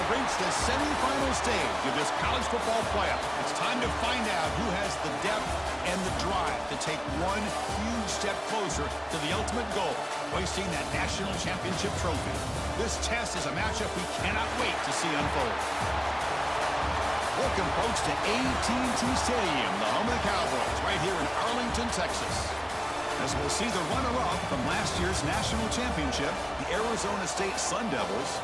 have reached the semifinal stage of this college football playoff. It's time to find out who has the depth and the drive to take one huge step closer to the ultimate goal, hoisting that national championship trophy. This test is a matchup we cannot wait to see unfold. Welcome, folks, to AT&T Stadium, the home of the Cowboys, right here in Arlington, Texas. As we'll see the runner-up from last year's national championship, the Arizona State Sun Devils,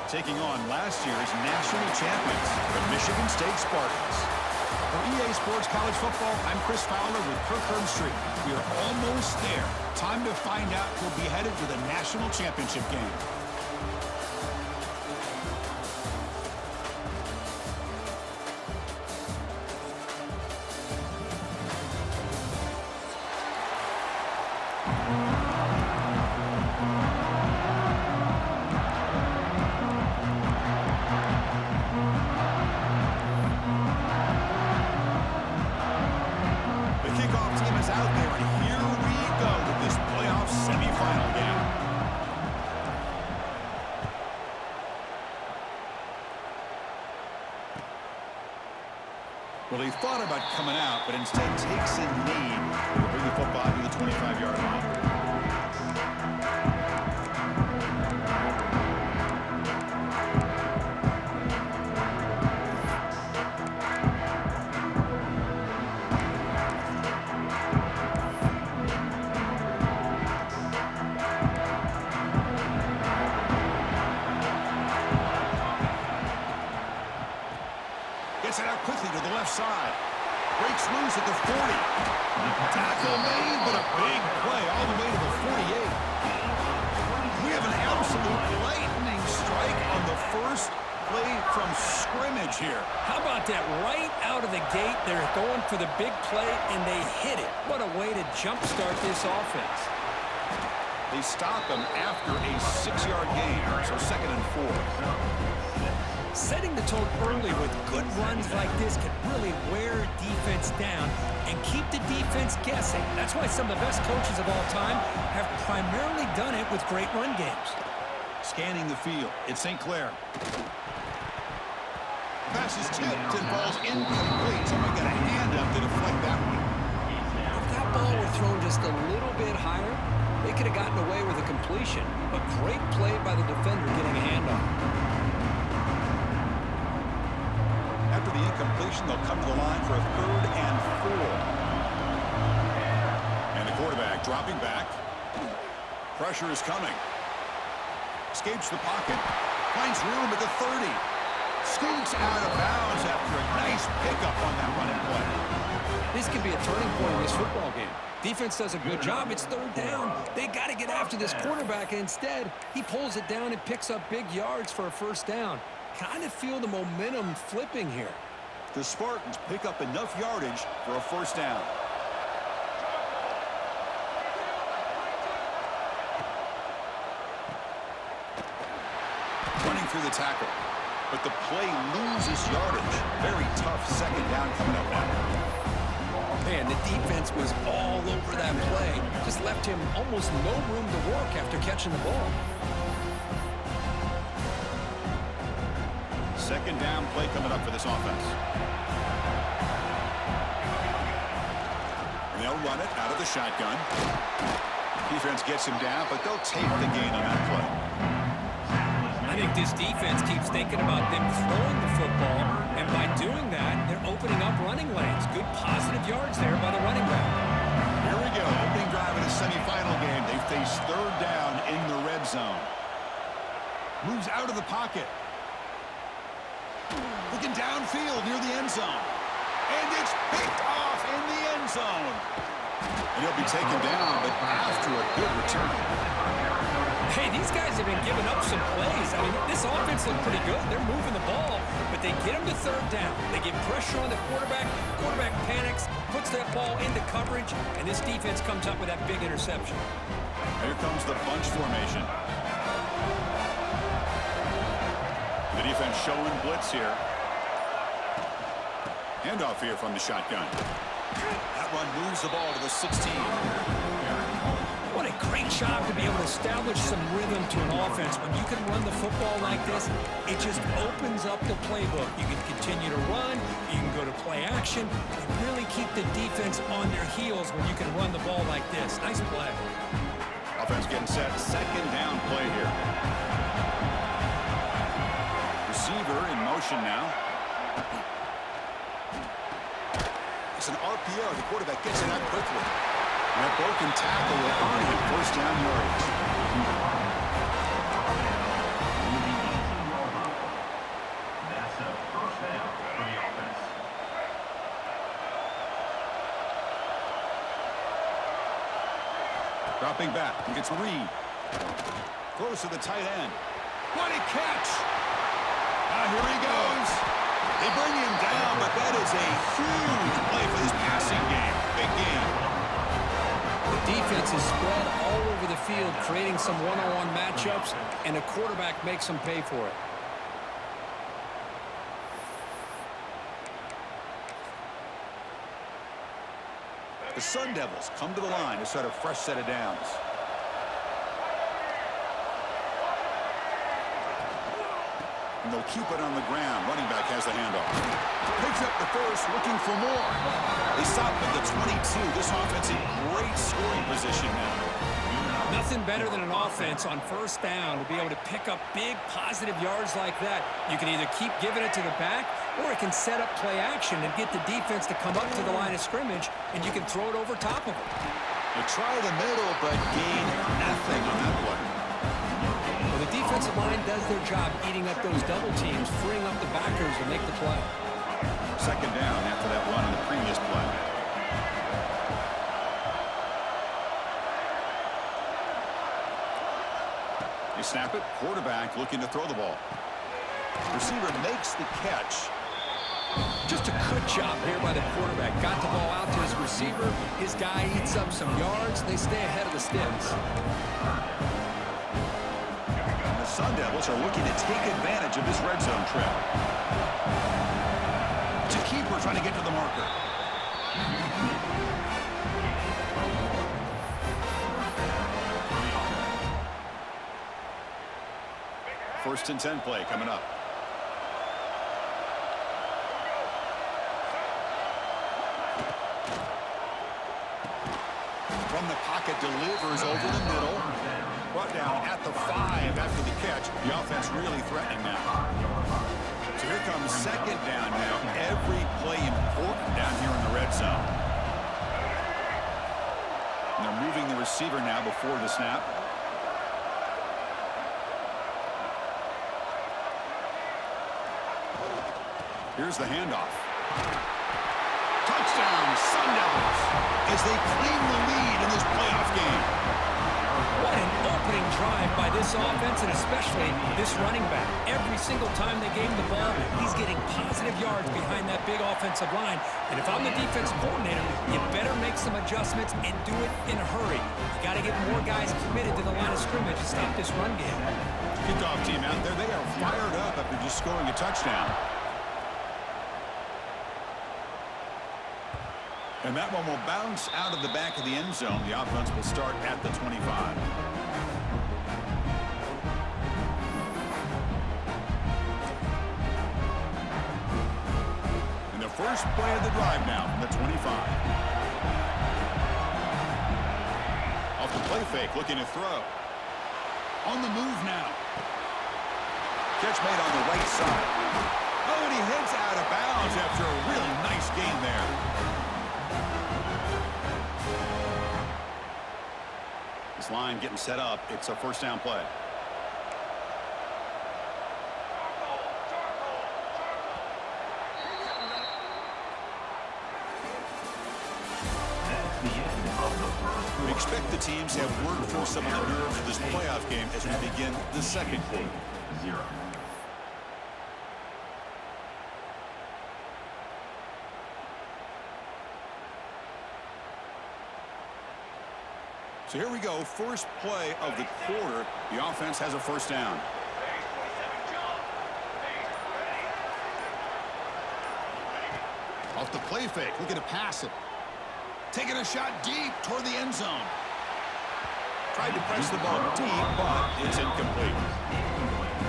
taking on last year's national champions, the Michigan State Spartans. For EA Sports College Football, I'm Chris Fowler with Kirk Herbstreit. We are almost there. Time to find out who'll be headed to the national championship game. Well, he thought about coming out, but instead takes a knee to bring the football to the 25-yard line. Gets it out quickly to the left side. Breaks loose at the 40. Tackle made, but a big play all the way to the 48. We have an absolute lightning strike on the first play from scrimmage here. How about that? Right out of the gate, they're going for the big play, and they hit it. What a way to jumpstart this offense. They stop him after a 6-yard gain, so 2nd and 4. Setting the tone early with good runs like this can really wear defense down and keep the defense guessing. That's why some of the best coaches of all time have primarily done it with great run games. Scanning the field, it's St. Clair. Pass is tipped and falls incomplete. Someone got a hand up to deflect that one. If that ball were thrown just a little bit higher, they could have gotten away with a completion. But great play by the defender getting a hand on it. After the incompletion, they'll come to the line for a 3rd and 4. And the quarterback dropping back. Pressure is coming. Escapes the pocket. Finds room at the 30. Scoots out of bounds after a nice pickup on that running play. This could be a turning point in this football game. Defense does a good job. It's 3rd down. They got to get after this quarterback. Instead, he pulls it down and picks up big yards for a 1st down. Kind of feel the momentum flipping here. The Spartans pick up enough yardage for a 1st down. Running through the tackle, but the play loses yardage. Very tough 2nd down coming up now. Man, the defense was all over that play. Just left him almost no room to work after catching the ball. 2nd down play coming up for this offense. And they'll run it out of the shotgun. Defense gets him down, but they'll take the gain on that play. I think this defense keeps thinking about them throwing the football, and by doing that, they're opening up running lanes. Good positive yards there by the running back. Here we go. Opening drive in a semifinal game. They face 3rd down in the red zone. Moves out of the pocket. Looking downfield near the end zone. And it's picked off in the end zone. And he'll be taken down, but after a good return. Hey, these guys have been giving up some plays. I mean, this offense looked pretty good. They're moving the ball, but they get him to 3rd down. They get pressure on the quarterback. Quarterback panics, puts that ball into coverage, and this defense comes up with that big interception. Here comes the bunch formation. The defense showing blitz here. Handoff here from the shotgun. That run moves the ball to the 16. What a Great job to be able to establish some rhythm to an offense. When you can run the football like this, it just opens up the playbook. You can continue to run, you can go to play action, and really keep the defense on their heels when you can run the ball like this. Nice play. Offense getting set. Second down play here. Receiver in motion now. It's an RPO. The quarterback gets it out quickly. And a broken tackle will earn him first down yards. That's a first down for the offense. Dropping back. He gets Reed. Close to the tight end. What a catch! Here he goes. They bring him down, but that is a huge play for this passing game. Big game. The defense is spread all over the field, creating some one-on-one matchups, and the quarterback makes them pay for it. The Sun Devils come to the line to start a fresh set of downs. And they'll keep it on the ground. Running back has the handoff. Picks up the first, looking for more. They stop at the 22. This offense in great scoring position now. Nothing better than an offense on first down to be able to pick up big positive yards like that. You can either keep giving it to the back, or it can set up play action and get the defense to come up to the line of scrimmage, and you can throw it over top of them. They try the middle, but gain nothing on that play. Well, the defensive line does their job eating up those double teams, freeing up the backers to make the play. Second down after that run on the previous play. They snap it. Quarterback looking to throw the ball. Receiver makes the catch. Just a good job here by the quarterback. Got the ball out to his receiver. His guy eats up some yards. They stay ahead of the sticks. And the Sun Devils are looking to take advantage of this red zone trap. It's a keeper trying to get to the marker. First and 10 play coming up. From the pocket, delivers over the middle. Brought down at the 5 after the catch. The offense really threatening now. So here comes second down now. Every play important down here in the red zone. And they're moving the receiver now before the snap. Here's the handoff. Touchdown, Sun Devils, as they claim the lead in this playoff game. What an opening drive by this offense, and especially this running back. Every single time they gave him the ball, he's getting positive yards behind that big offensive line. And if I'm the defense coordinator, you better make some adjustments and do it in a hurry. You got to get more guys committed to the line of scrimmage to stop this run game. Kickoff team out there. They are fired up after just scoring a touchdown. And that one will bounce out of the back of the end zone. The offense will start at the 25. And the first play of the drive now from the 25. Off the play fake, looking to throw. On the move now. Catch made on the right side. Oh, and he heads out of bounds after a really nice gain there. This line getting set up. It's a first down play. We expect the teams to have worked through some of the nerves of this playoff game as we begin the second quarter. 0. So here we go, first play of the quarter. The offense has a first down. Off the play fake, looking to pass it. Taking a shot deep toward the end zone. tried to press the ball deep, but it's incomplete.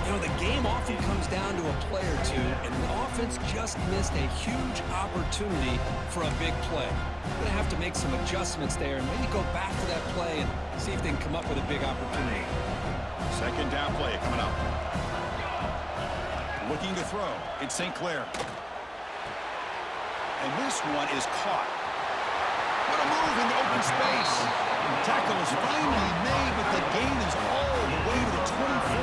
You know, the game often comes down to a play or two, and the offense just missed a huge opportunity for a big play. Going to have to make some adjustments there and maybe go back to that play and see if they can come up with a big opportunity. Second down play coming up. Looking to throw. It's St. Clair. And this one is caught. What a move in the open space. Tackle is finally made, but the gain is all the way to the 24.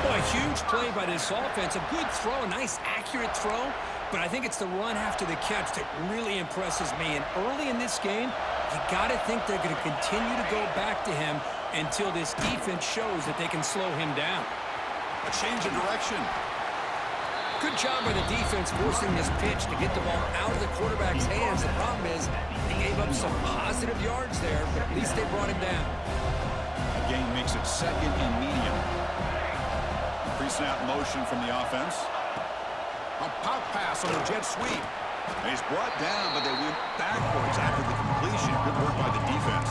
Boy, a huge play by this offense. A good throw, a nice accurate throw. But I think it's the run after the catch that really impresses me. And early in this game, you got to think they're going to continue to go back to him until this defense shows that they can slow him down. A change of direction. Good job by the defense forcing this pitch to get the ball out of the quarterback's hands. The problem is they gave up some positive yards there, but at least they brought him down. A gain makes it second and medium. Pre-snap motion from the offense. A pop pass on the jet sweep. And he's brought down, but they went backwards after the completion. Good work by the defense.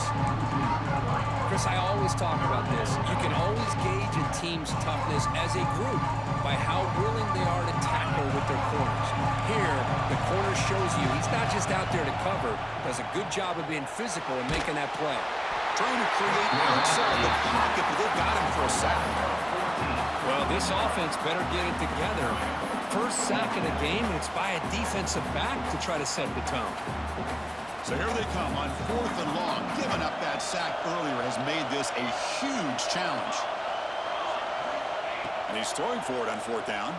Chris, I always talk about this. You can always gauge a team's toughness as a group by how willing they are to tackle with their corners. Here, the corner shows you he's not just out there to cover, does a good job of being physical and making that play. Trying to create outside the pocket, but they've got him for a sack. Well, this offense better get it together. First sack of the game, and it's by a defensive back to try to set the tone. So here they come on 4th and long. Giving up that sack earlier has made this a huge challenge. And he's throwing for it on 4th down.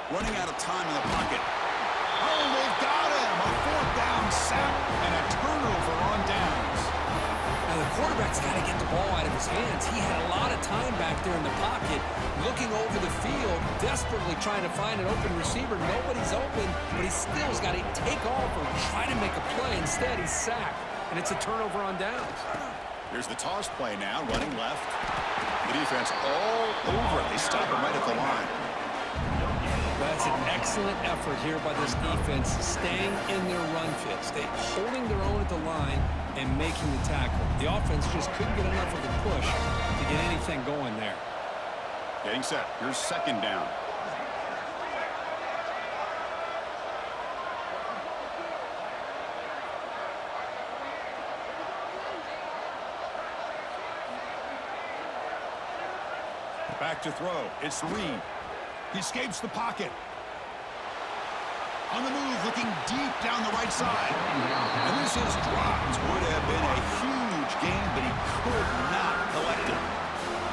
Running out of time in the pocket. Oh, they've got him! A 4th down sack and a turnover on downs. Now, the quarterback's got to get the ball out of his hands. He had a lot of time back there in the pocket, looking over the field, desperately trying to find an open receiver. Nobody's open, but he still's got to take off or try to make a play. Instead, he's sacked, and it's a turnover on downs. Here's the toss play now, running left. The defense all over it. They stop him right at the line. That's an excellent effort here by this defense, staying in their run fits. They holding their own at the line and making the tackle. The offense just couldn't get enough of a push to get anything going there. Getting set. Here's 2nd down. Back to throw. It's Reed. He escapes the pocket. On the move, looking deep down the right side. And this is dropped. Would have been a huge gain, but he could not collect it.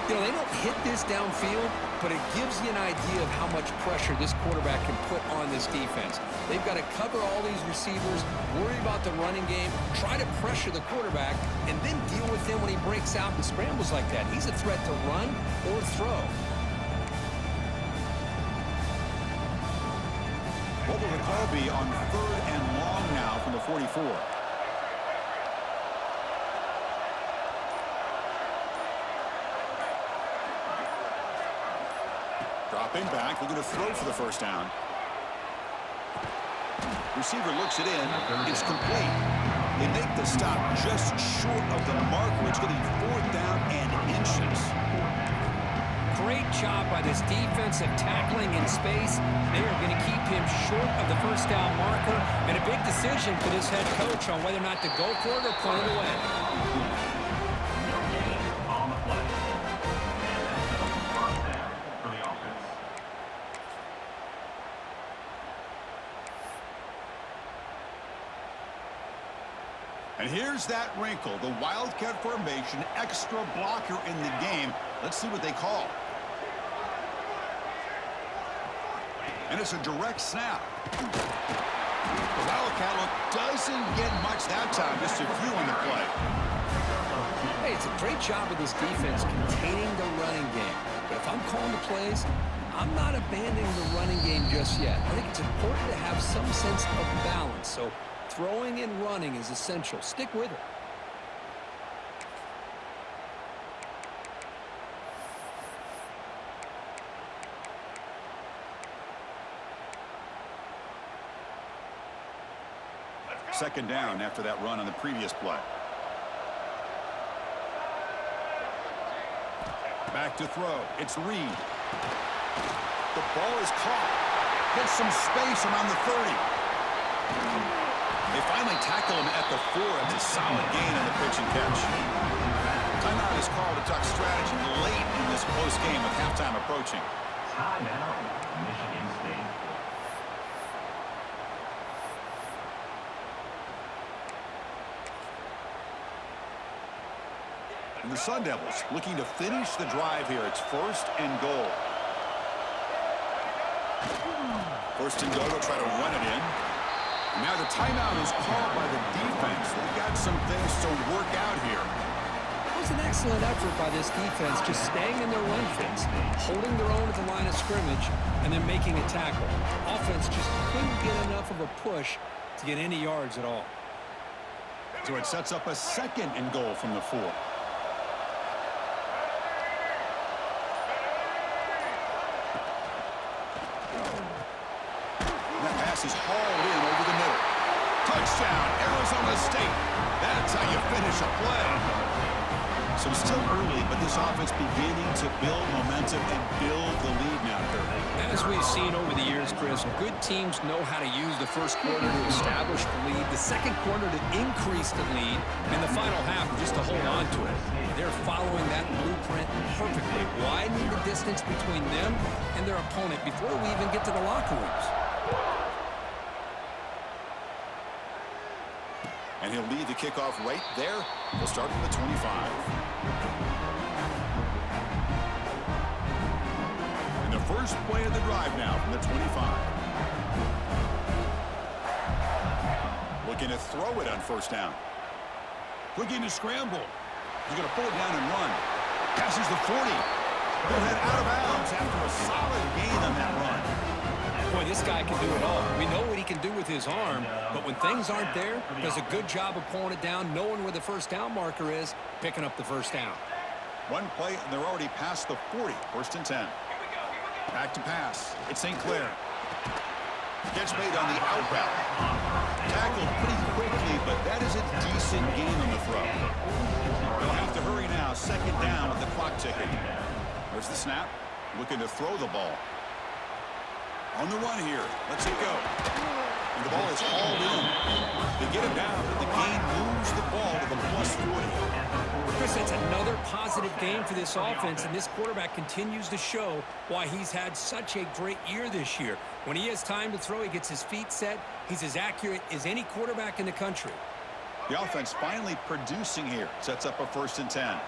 You know, they don't hit this downfield, but it gives you an idea of how much pressure this quarterback can put on this defense. They've got to cover all these receivers, worry about the running game, try to pressure the quarterback, and then deal with him when he breaks out and scrambles like that. He's a threat to run or throw. What will the call be on 3rd and long now from the 44? Dropping back, looking to throw for the 1st down. Receiver looks it in. It's complete. They make the stop just short of the marker. It's going to be 4th down and inches. Great job by this defensive tackling in space. They are going to keep him short of the 1st down marker. And a big decision for this head coach on whether or not to go for it or punt it away. No gain on the play. And that's a 1st down for the offense. And here's that wrinkle, the Wildcat formation, extra blocker in the game. Let's see what they call. And it's a direct snap. The Wildcat look doesn't get much that time, just a few on the play. Hey, it's a great job of this defense containing the running game. But if I'm calling the plays, I'm not abandoning the running game just yet. I think it's important to have some sense of balance. So throwing and running is essential. Stick with it. Second down after that run on the previous play. Back to throw. It's Reed. The ball is caught. Gets some space around the 30. They finally tackle him at the 4. It's a solid gain on the pitch and catch. Timeout is called to talk strategy late in this close game with halftime approaching. Timeout, Michigan State. And the Sun Devils looking to finish the drive here. It's 1st and goal. 1st and goal, they'll try to run it in. Now the timeout is called by the defense. They've got some things to work out here. It was an excellent effort by this defense, just staying in their run fence, holding their own at the line of scrimmage, and then making a tackle. Offense just couldn't get enough of a push to get any yards at all. So it sets up a 2nd and goal from the 4. Is hauled in over the middle. Touchdown, Arizona State. That's how you finish a play. So still early, but this offense beginning to build momentum and build the lead now, Kirk. As we've seen over the years, Chris, good teams know how to use the first quarter to establish the lead, the second quarter to increase the lead, and the final half just to hold on to it. They're following that blueprint perfectly, widening the distance between them and their opponent before we even get to the locker rooms. And he'll lead the kickoff right there. He'll start from the 25. And the first play of the drive now from the 25. Looking to throw it on 1st down. Looking to scramble. He's going to pull it down and run. Passes the 40. They'll head out of bounds after a solid gain on that run. Boy, this guy can do it all. We know what he can do with his arm, but when things aren't there, does a good job of pulling it down, knowing where the 1st down marker is, picking up the 1st down. One play, and they're already past the 40. 1st and 10. Back to pass. It's St. Clair. Catch made on the out route. Tackled pretty quickly, but that is a decent gain on the throw. They'll have to hurry now. 2nd down with the clock ticking. There's the snap. Looking to throw the ball. On the run here. Let's it go. And the ball is hauled in. They get him down, but the gain moves the ball to the plus 40. Chris, that's another positive game for this offense, and this quarterback continues to show why he's had such a great year this year. When he has time to throw, he gets his feet set. He's as accurate as any quarterback in the country. The offense finally producing here. Sets up a 1st and 10.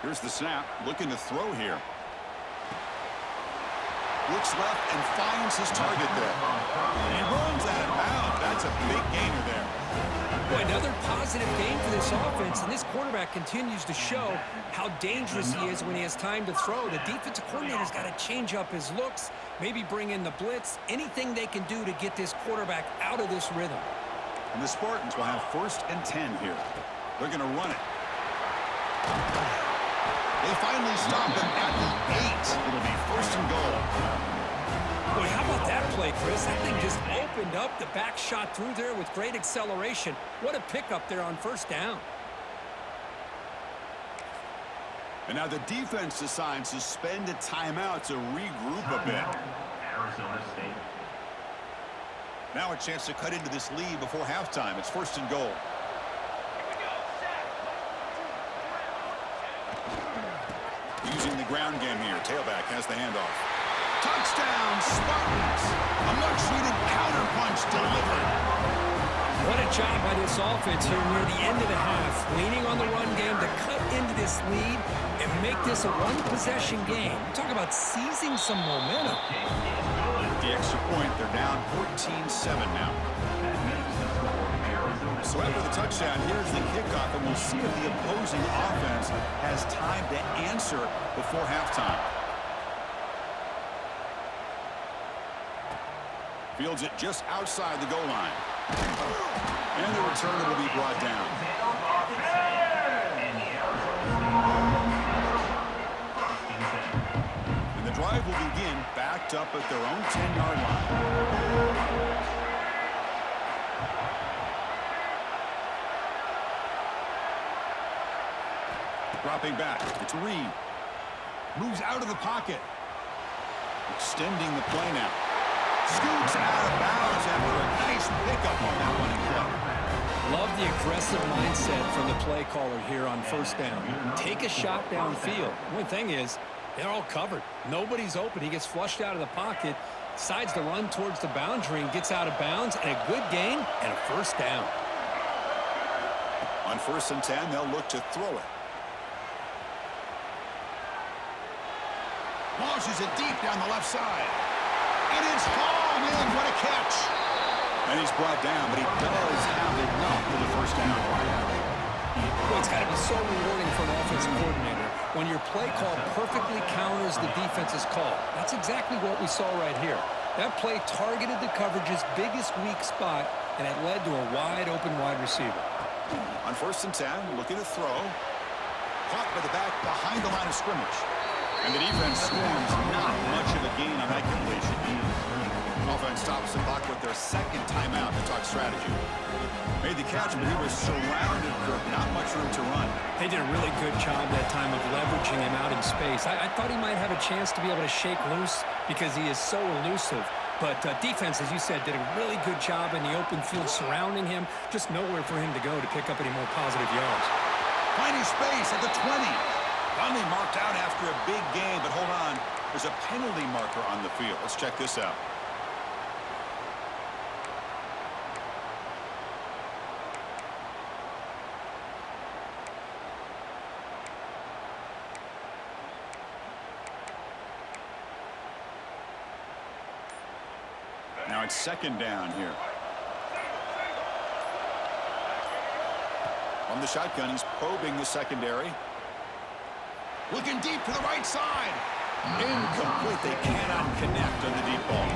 Here's the snap. Looking to throw here. Looks left and finds his target there. And he runs out of bounds. That's a big gainer there. Boy, another positive game for this offense, and this quarterback continues to show how dangerous he is when he has time to throw. The defensive coordinator's got to change up his looks, maybe bring in the blitz, anything they can do to get this quarterback out of this rhythm. And the Spartans will have 1st and 10 here. They're going to run it. They finally stop him at the 8. It'll be 1st and goal. Boy, how about that play, Chris? That thing just opened up. The back shot through there with great acceleration. What a pickup there on 1st down. And now the defense decides to spend a timeout to regroup a bit. Arizona State. Now a chance to cut into this lead before halftime. It's 1st and goal. Using the ground game here. Tailback has the handoff. Touchdown, Spartans! A much-needed counterpunch delivered. What a job by this offense here near the end of the half. Leaning on the run game to cut into this lead and make this a one-possession game. Talk about seizing some momentum. The extra point, they're down 14-7 now. So after the touchdown, here's the kickoff, and we'll see if the opposing offense has time to answer before halftime. Fields it just outside the goal line. And the returner will be brought down. And the drive will begin backed up at their own 10-yard line. Dropping back, it's Reed. Moves out of the pocket. Extending the play now. Scoots out of bounds after a nice pickup on that one in play. Love the aggressive mindset from the play caller here on first down. Take a shot downfield. One thing is, they're all covered. Nobody's open. He gets flushed out of the pocket, decides to run towards the boundary and gets out of bounds, and a good gain and a first down. On 1st and 10, they'll look to throw it. Launches it deep down the left side. And it's hauled in. What a catch. And he's brought down, but he does have enough for the first down. Well, it's got to be so rewarding for an offensive coordinator when your play call perfectly counters the defense's call. That's exactly what we saw right here. That play targeted the coverage's biggest weak spot, and it led to a wide-open wide receiver. On 1st and 10, looking to throw. Caught by the back behind the line of scrimmage. And the defense swarms not much of a gain on that completion. Offense stops the clock with their second timeout to talk strategy. Made the catch, but he was surrounded with not much room to run. They did a really good job that time of leveraging him out in space. I thought he might have a chance to be able to shake loose because he is so elusive. But defense, as you said, did a really good job in the open field surrounding him. Just nowhere for him to go to pick up any more positive yards. Finding space at the 20. Finally marked out after a big gain, but hold on. There's a penalty marker on the field. Let's check this out. Now it's 2nd down here. On the shotgun, he's probing the secondary. Looking deep to the right side. Incomplete. They cannot connect on the deep ball.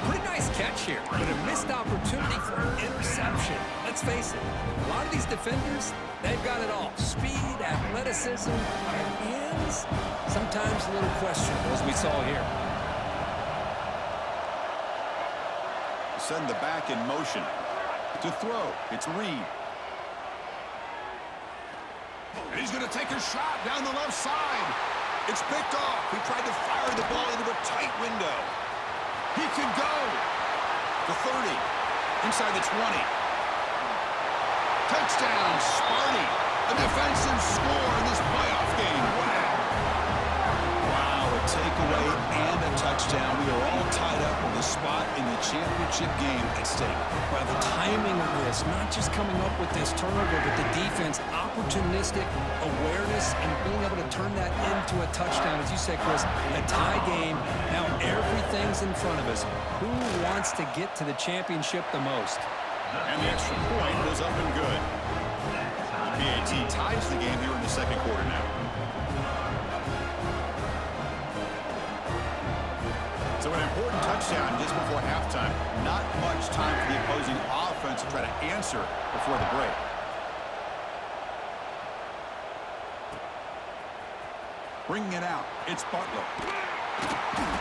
Pretty nice catch here, but a missed opportunity for an interception. Let's face it, a lot of these defenders, they've got it all. Speed, athleticism, and hands, sometimes a little questionable, as we saw here. Send the back in motion. To throw, it's Reed. And he's going to take a shot down the left side. It's picked off. He tried to fire the ball into a tight window. He can go. The 30. Inside the 20. Touchdown, Sparty. A defensive score in this playoff game. Wow, a takeaway and a touchdown. We are all tied up with a spot in the championship game at stake. Well, the timing of this, not just coming up with this turnover, but the defense, opportunistic awareness, and being able to turn that into a touchdown. As you said, Chris, a tie game. Now everything's in front of us. Who wants to get to the championship the most? And the extra point goes up and good. The PAT ties the game here in the 2nd quarter now. So an important touchdown just before halftime. Not much time for the opposing offense to try to answer before the break. Bringing it out, it's Butler.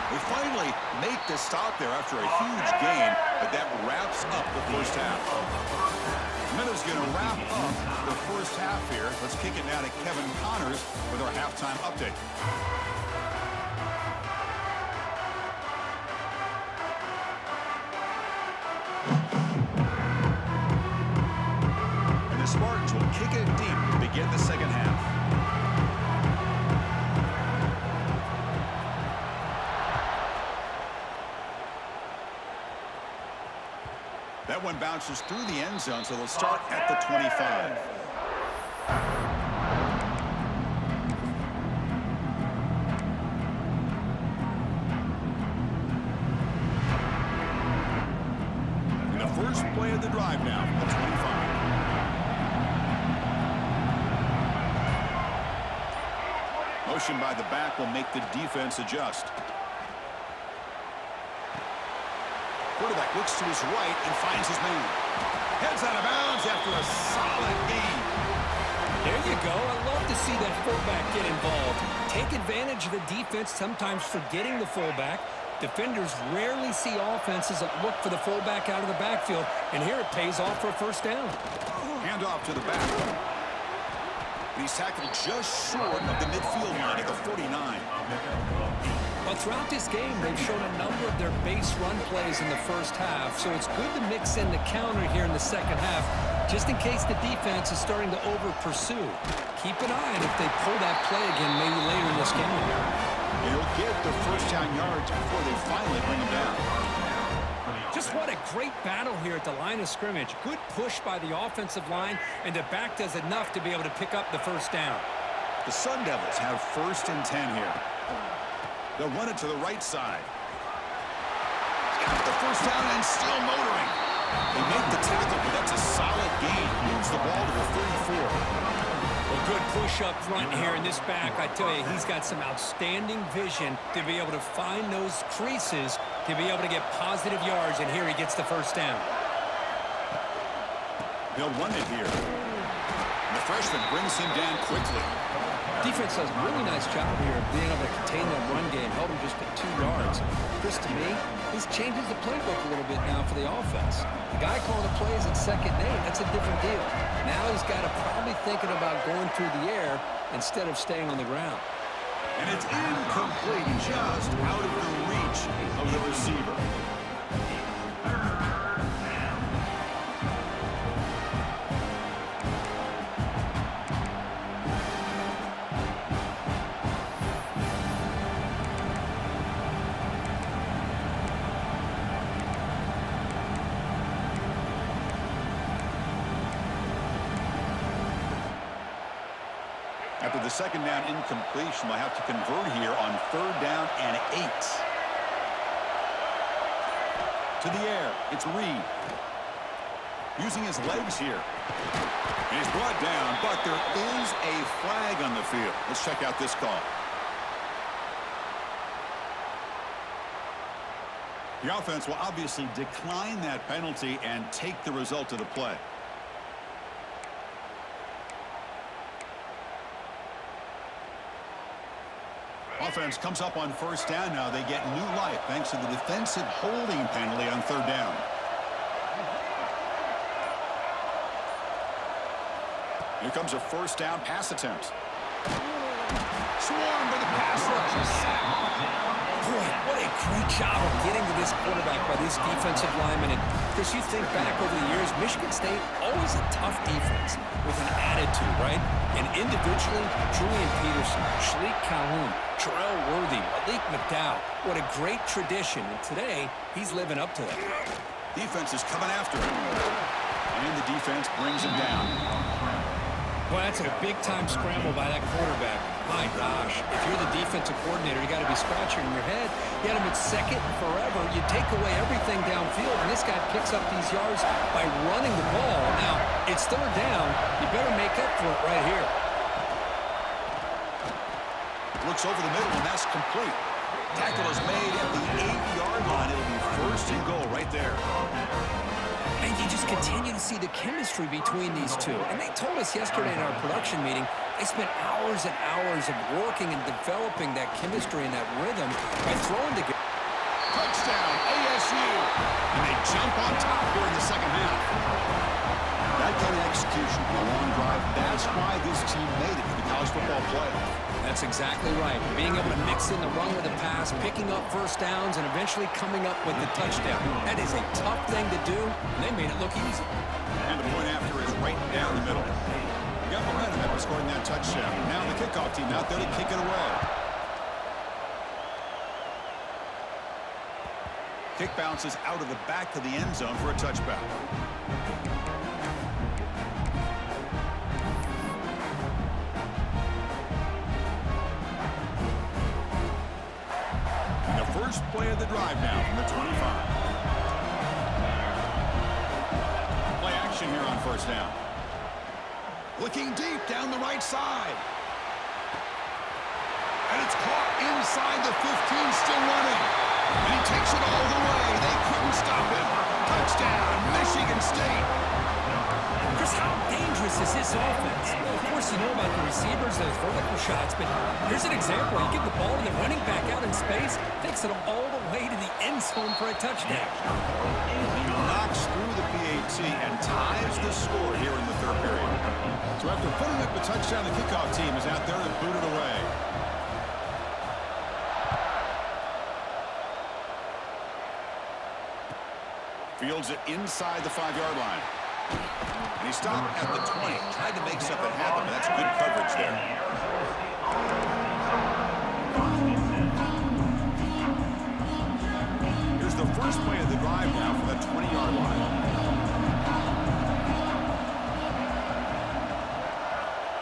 They finally make the stop there after a huge gain, but that wraps up the first half. Minutes going to wrap up the first half here. Let's kick it now to Kevin Connors with our halftime update. And the Spartans will kick it deep to begin the second half. That one bounces through the end zone, so they'll start at the 25. And the first play of the drive now from the 25. Motion by the back will make the defense adjust. Quarterback looks to his right and finds his man. Heads out of bounds after a solid gain. There you go. I love to see that fullback get involved. Take advantage of the defense, sometimes forgetting the fullback. Defenders rarely see offenses that look for the fullback out of the backfield, and here it pays off for a first down. Hand off to the back. He's tackled just short of the midfield line at the 49. But throughout this game, they've shown a number of their base run plays in the first half, so it's good to mix in the counter here in the second half, just in case the defense is starting to over-pursue. Keep an eye on if they pull that play again maybe later in this game. He'll get the first down yards before they finally bring him down. Just what a great battle here at the line of scrimmage. Good push by the offensive line, and the back does enough to be able to pick up the first down. The Sun Devils have 1st and 10 here. They'll run it to the right side. Got the first down and still motoring. They make the tackle, but that's a solid gain. Moves the ball to the 34. Well, good push up front here in this back. I tell you, he's got some outstanding vision to be able to find those creases, to be able to get positive yards, and here he gets the first down. They'll run it here. And the freshman brings him down quickly. Defense does a really nice job here of being able to contain that run game, held him just at 2 yards. Chris, to me, this changes the playbook a little bit now for the offense. The guy calling the plays at 2nd and 8, that's a different deal. Now he's got to probably thinking about going through the air instead of staying on the ground. And it's incomplete, just out of the reach of the receiver. After the 2nd down incompletion, they'll have to convert here on 3rd down and 8. To the air, it's Reed. Using his legs here. And he's brought down, but there is a flag on the field. Let's check out this call. The offense will obviously decline that penalty and take the result of the play. Offense comes up on 1st down now. They get new life thanks to the defensive holding penalty on 3rd down. Here comes a 1st down pass attempt. Swarmed by the pass rush. Boy, what a great job of getting to this quarterback by this defensive lineman. And Chris, you think back over the years, Michigan State, always a tough defense with an attitude, right? And individually, Julian Peterson, Shalik Calhoun, Terrell Worthy, Malik McDowell, what a great tradition. And today, he's living up to it. Defense is coming after him. And the defense brings him down. Well, that's a big-time scramble by that quarterback. My gosh, if you're the defensive coordinator, you got to be scratching your head. You had him at 2nd forever. You take away everything downfield, and this guy picks up these yards by running the ball. Now, it's 3rd down. You better make up for it right here. Looks over the middle, and that's complete. Tackle is made at the 8-yard line. It'll be 1st and goal right there. And you just continue to see the chemistry between these two. And they told us yesterday in our production meeting, they spent hours and hours of working and developing that chemistry and that rhythm by throwing together. Touchdown, ASU. And they jump on top here in the 2nd half. That kind of execution on a long drive, that's why this team made it to the college football playoff. That's exactly right. Being able to mix in the run with the pass, picking up 1st downs, and eventually coming up with the touchdown. That is a tough thing to do, and they made it look easy. And the point after is right down the middle. You got momentum after scoring that touchdown. Now the kickoff team out there to kick it away. Kick bounces out of the back of the end zone for a touchback. First play of the drive now from the 25. Play action here on 1st down. Looking deep down the right side. And it's caught inside the 15, still running. And he takes it all the way. They couldn't stop him. Touchdown, Michigan State. Chris, how dangerous is this offense? Of course, Yes, you know about the receivers, those vertical shots, but here's an example. You give the ball to the running back out in space, takes it all the way to the end zone for a touchdown. He knocks through the PAT and ties the score here in the third period. So after putting up a touchdown, the kickoff team is out there to boot it away. Fields it inside the 5-yard line. And he stopped at the 20. Tried to make something happen, but that's good coverage there. Here's the first play of the drive now for that 20-yard line.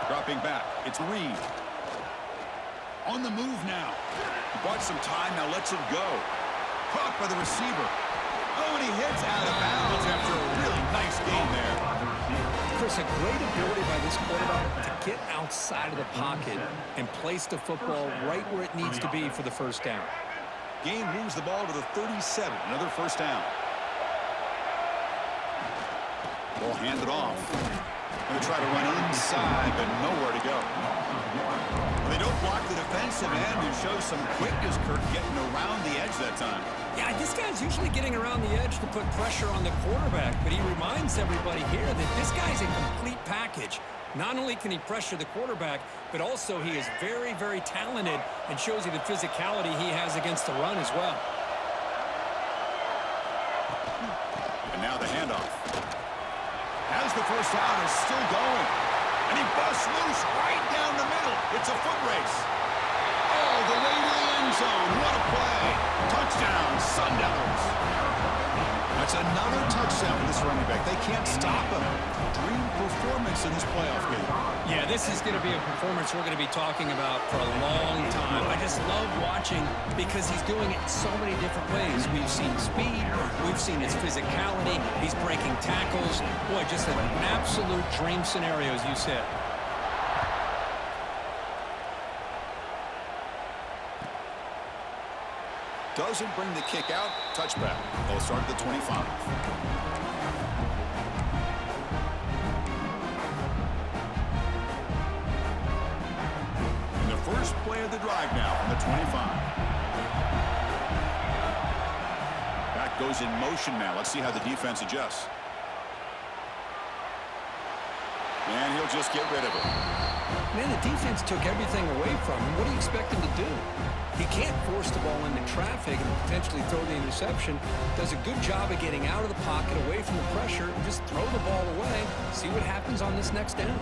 Dropping back. It's Reed. On the move now. He bought some time, now lets it go. Caught by the receiver. Oh, and he hits out of bounds after a really nice game there. Chris, a great ability by this quarterback to get outside of the pocket and place the football right where it needs to be for the first down. Game moves the ball to the 37. Another first down. Ball handed off. Going to try to run inside, but nowhere to go. They don't block the defensive end, who shows some quickness, Kirk, getting around the edge that time. Yeah, this guy's usually getting around the edge to put pressure on the quarterback, but he reminds everybody here that this guy's a complete package. Not only can he pressure the quarterback, but also he is very, very talented and shows you the physicality he has against the run as well. And now the handoff. As the first down is still going. And he busts loose right down the middle. It's a foot race. Oh, the way to the end zone. What a play. Touchdown, Sun Devils. That's another touchdown for this running back. They can't stop him. Dream performance in this playoff game. Yeah, this is going to be a performance we're going to be talking about for a long time. I just love watching because he's doing it in so many different ways. We've seen speed. We've seen his physicality. He's breaking tackles. Boy, just an absolute dream scenario, as you said. Doesn't bring the kick out. Touchback. They'll start at the 25. And the first play of the drive now from the 25. Back goes in motion now. Let's see how the defense adjusts. And he'll just get rid of it. Man, the defense took everything away from him. What do you expect him to do? He can't force the ball into traffic and potentially throw the interception. Does a good job of getting out of the pocket, away from the pressure, and just throw the ball away. See what happens on this next down.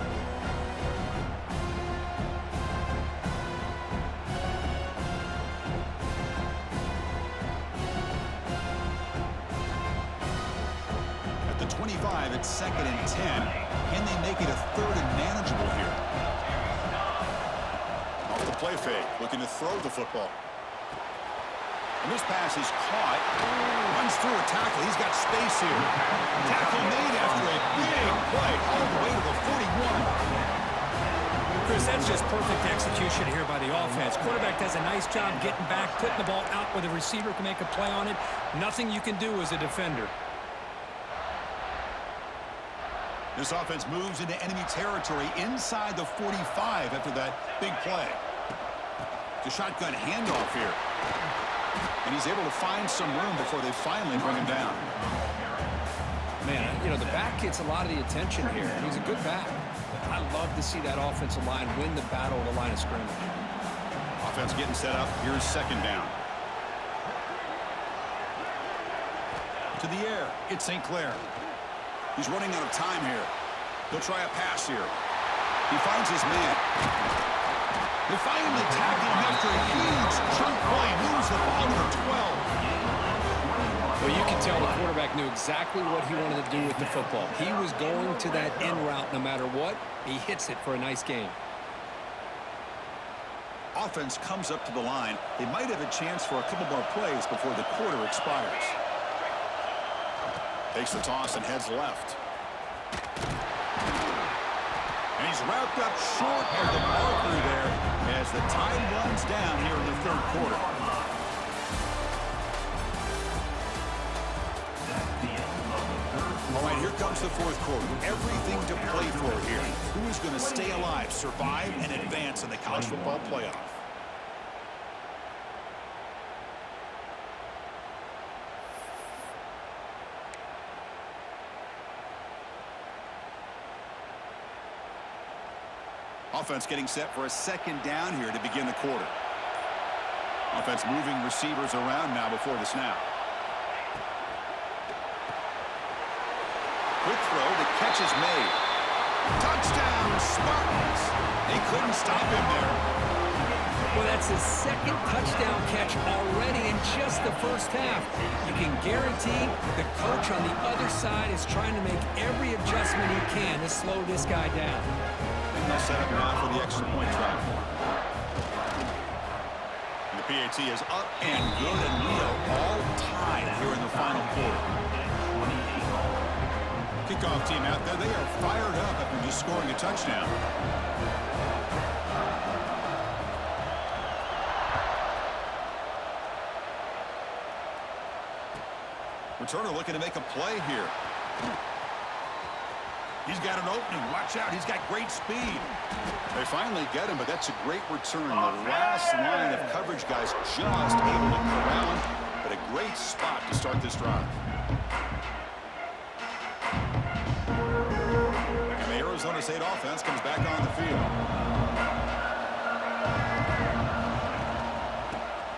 At the 25, it's 2nd and 10. Can they make it a 3rd and manageable here? Off the play fake, looking to throw the football. And this pass is caught. Runs through a tackle. He's got space here. Tackle made after a big play all the way to the 41. Chris, that's just perfect execution here by the offense. Quarterback does a nice job getting back, putting the ball out where the receiver can make a play on it. Nothing you can do as a defender. This offense moves into enemy territory inside the 45 after that big play. The shotgun handoff here. And he's able to find some room before they finally bring him down. Man, you know, the back gets a lot of the attention here. He's a good back. I love to see that offensive line win the battle at the line of scrimmage. Offense getting set up. Here's 2nd down. To the air. It's St. Clair. He's running out of time here. He'll try a pass here. He finds his man. They finally tackle him after a huge chunk play. Moves the ball to the 12. Well, you can tell the quarterback knew exactly what he wanted to do with the football. He was going to that in route no matter what. He hits it for a nice game. Offense comes up to the line. They might have a chance for a couple more plays before the quarter expires. Takes the toss and heads left. And he's wrapped up short of the marker there as the time runs down here in the 3rd quarter. All right, here comes comes the fourth quarter. Everything to play for here. Who is going to stay alive, survive, and advance in the college football playoff? Offense getting set for a second down here to begin the quarter. Offense moving receivers around now before the snap. Quick throw, the catch is made. Touchdown, Spartans! They couldn't stop him there. Well, that's his second touchdown catch already in just the first half. You can guarantee the coach on the other side is trying to make every adjustment he can to slow this guy down. And they'll set up now for the extra point try. And the PAT is up and good, and we are all tied here in the final quarter. Kickoff team out there, they are fired up after just scoring a touchdown. Returner looking to make a play here. He's got an opening. Watch out. He's got great speed. They finally get him, but that's a great return. The last line of coverage guys just able to corral him, but a great spot to start this drive. And the Arizona State offense comes back on the field.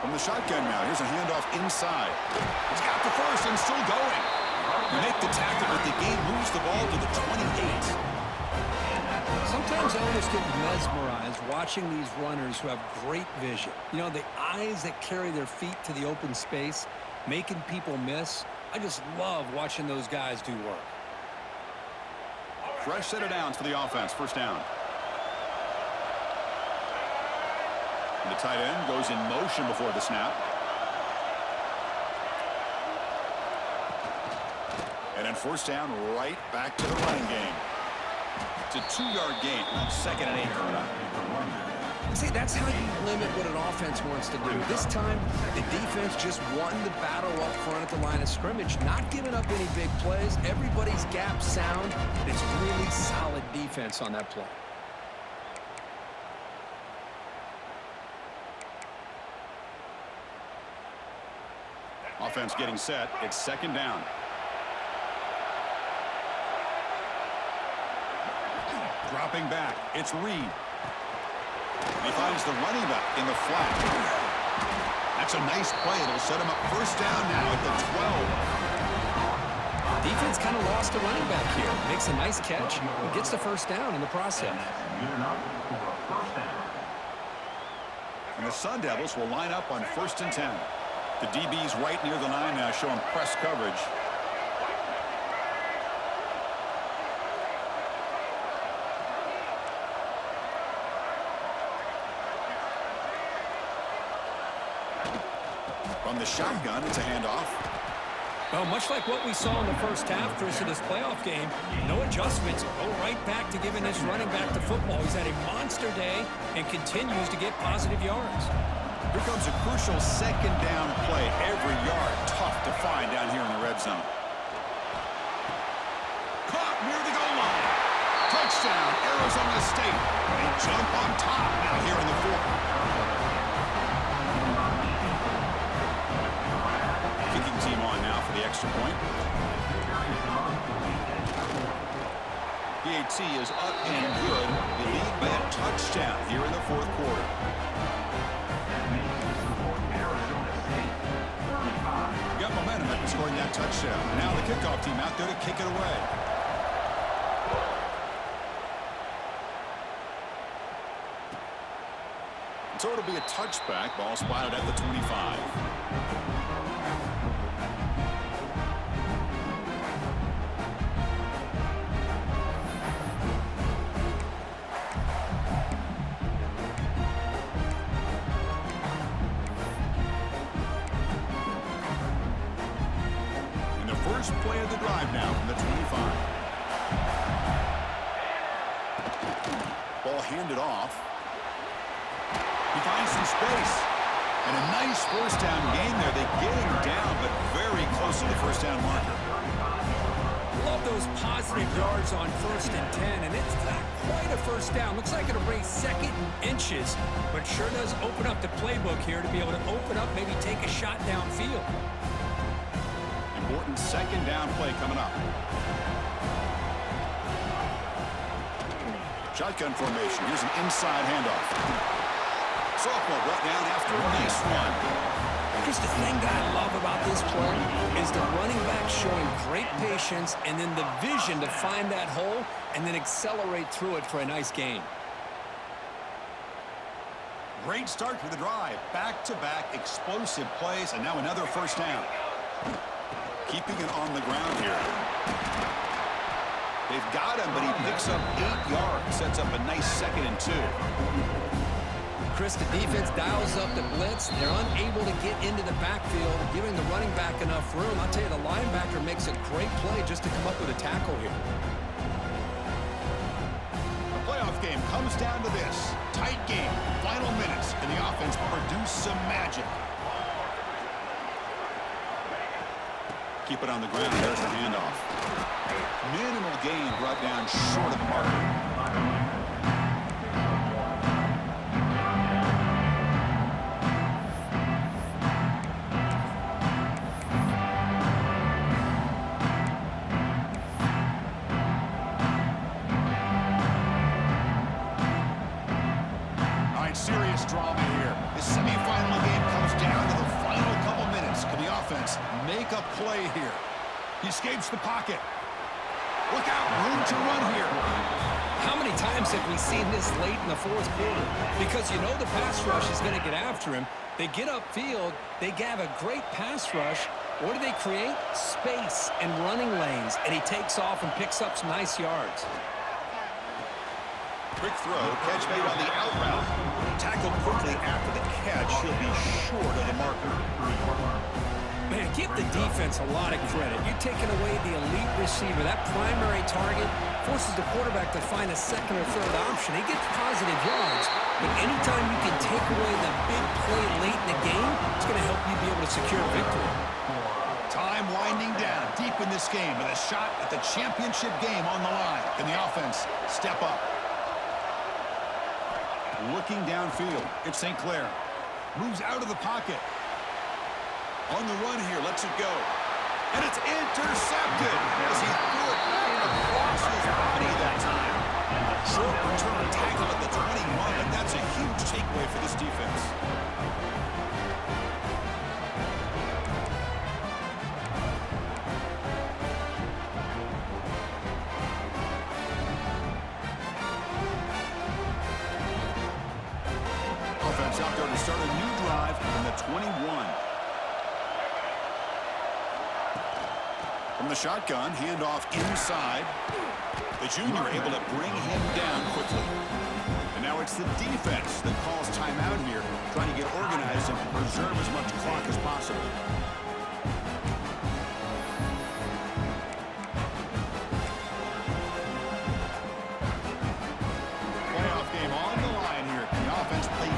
From the shotgun now, here's a handoff inside. He's got the first and still going. You make the tackle, but the game moves the ball to the 28. Sometimes I almost get mesmerized watching these runners who have great vision. You know, the eyes that carry their feet to the open space, making people miss. I just love watching those guys do work. Fresh set of downs for the offense. First down. And the tight end goes in motion before the snap. And then first down, right back to the running game. It's a 2-yard gain. 2nd and 8 coming up. See, that's how you limit what an offense wants to do. This time, the defense just won the battle up front at the line of scrimmage, not giving up any big plays. Everybody's gap sound. It's really solid defense on that play. Offense getting set. It's 2nd down. Dropping back. It's Reed. He finds the running back in the flat. That's a nice play. It'll set him up first down now at the 12. Defense kind of lost a running back here. Makes a nice catch and gets the first down in the process. And the Sun Devils will line up on 1st and 10. The DB's right near the line now, showing press coverage. From the shotgun, it's a handoff. Well, much like what we saw in the first half, Chris, of this playoff game, no adjustments. Go right back to giving this running back the football. He's had a monster day and continues to get positive yards. Here comes a crucial 2nd down play. Every yard tough to find down here in the red zone. Caught near the goal line. Touchdown, Arizona State. They jump on top now here in the 4th. Kicking team on now for the extra point. PAT is up and good. They lead by a touchdown here in the 4th quarter. Got momentum after scoring that touchdown. Now the kickoff team out there to kick it away. So it'll be a touchback. Ball spotted at the 25. First play of the drive now from the 25. Ball handed off. He finds some space. And a nice first down gain there. They get him down, but very close to the first down marker. Love those positive 3 yards on 1st and 10, and it's not quite a first down. Looks like it'll bring 2nd and inches, but sure does open up the playbook here to be able to open up, maybe take a shot downfield. Important 2nd down play coming up. Shotgun formation. Here's an inside handoff. Sophomore brought down after a nice run. Here's the thing that I love about this play is the running back showing great patience and then the vision to find that hole and then accelerate through it for a nice gain. Great start to the drive. Back-to-back explosive plays, and now another first down. Keeping it on the ground here. They've got him, but he picks up 8 yards. Sets up a nice 2nd and 2. Chris, the defense dials up the blitz. They're unable to get into the backfield, giving the running back enough room. I'll tell you, the linebacker makes a great play just to come up with a tackle here. The playoff game comes down to this. Tight game, final minutes, and the offense produce some magic. Keep it on the ground. There's the handoff. Minimal gain brought down short of the marker. Serious drama here. This semifinal game comes down to the final couple minutes. Can the offense make a play here? He escapes the pocket. Look out, room to run here. How many times have we seen this late in the 4th quarter? Because you know the pass rush is going to get after him. They get upfield, they have a great pass rush. What do they create? Space and running lanes. And he takes off and picks up some nice yards. Quick throw, catch made on the out route. Tackled quickly after the catch. He'll be short of the marker. Man, give the defense a lot of credit. You're taking away the elite receiver. That primary target forces the quarterback to find a 2nd or 3rd option. He gets positive yards, but anytime you can take away the big play late in the game, it's going to help you be able to secure a victory. Time winding down deep in this game with a shot at the championship game on the line. Can the offense step up? Looking downfield, it's St. Clair. Moves out of the pocket. On the run here, lets it go. And it's intercepted as he threw it back across his body that time. Short return tackle at the 21, but that's a huge takeaway for this defense. Out there to start a new drive from the 21. From the shotgun, handoff inside. The junior able to bring him down quickly. And now it's the defense that calls timeout here, trying to get organized and preserve as much clock as possible. Playoff game on the line here. The offense played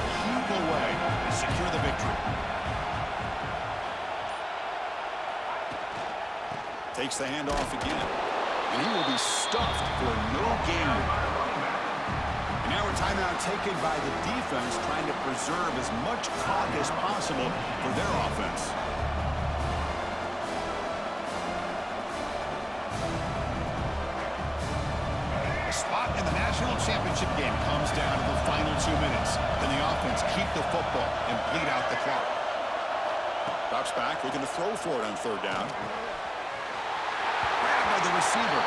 away and secure the victory. Takes the handoff again, and he will be stuffed for no gain. And now a timeout taken by the defense, trying to preserve as much clock as possible for their offense. A spot in the national championship game comes down to the final 2 minutes. Can the offense keep the football and bleed out the clock? Drops back, looking to throw for it on 3rd down. Grabbed by the receiver.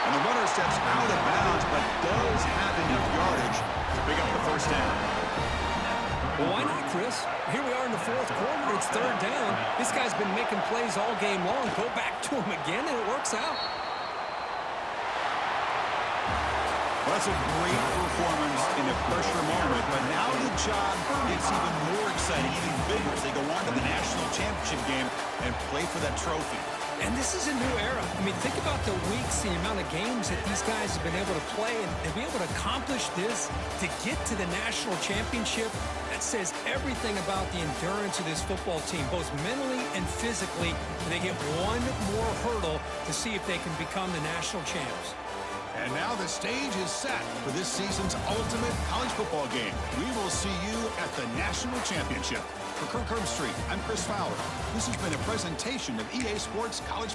And the runner steps out of bounds, but does have enough yardage to pick up the first down. Well, why not, Chris? Here we are in the 4th quarter. It's 3rd down. This guy's been making plays all game long. Go back to him again, and it works out. Well, that's a great performance in a pressure moment, but now the job gets even more exciting, even bigger as they go on to the national championship game and play for that trophy. And this is a new era. I mean, think about the weeks, the amount of games that these guys have been able to play and be able to accomplish this, to get to the national championship. That says everything about the endurance of this football team, both mentally and physically. They get one more hurdle to see if they can become the national champs. And now the stage is set for this season's ultimate college football game. We will see you at the national championship. For Kirk Herbstreit, I'm Chris Fowler. This has been a presentation of EA Sports College.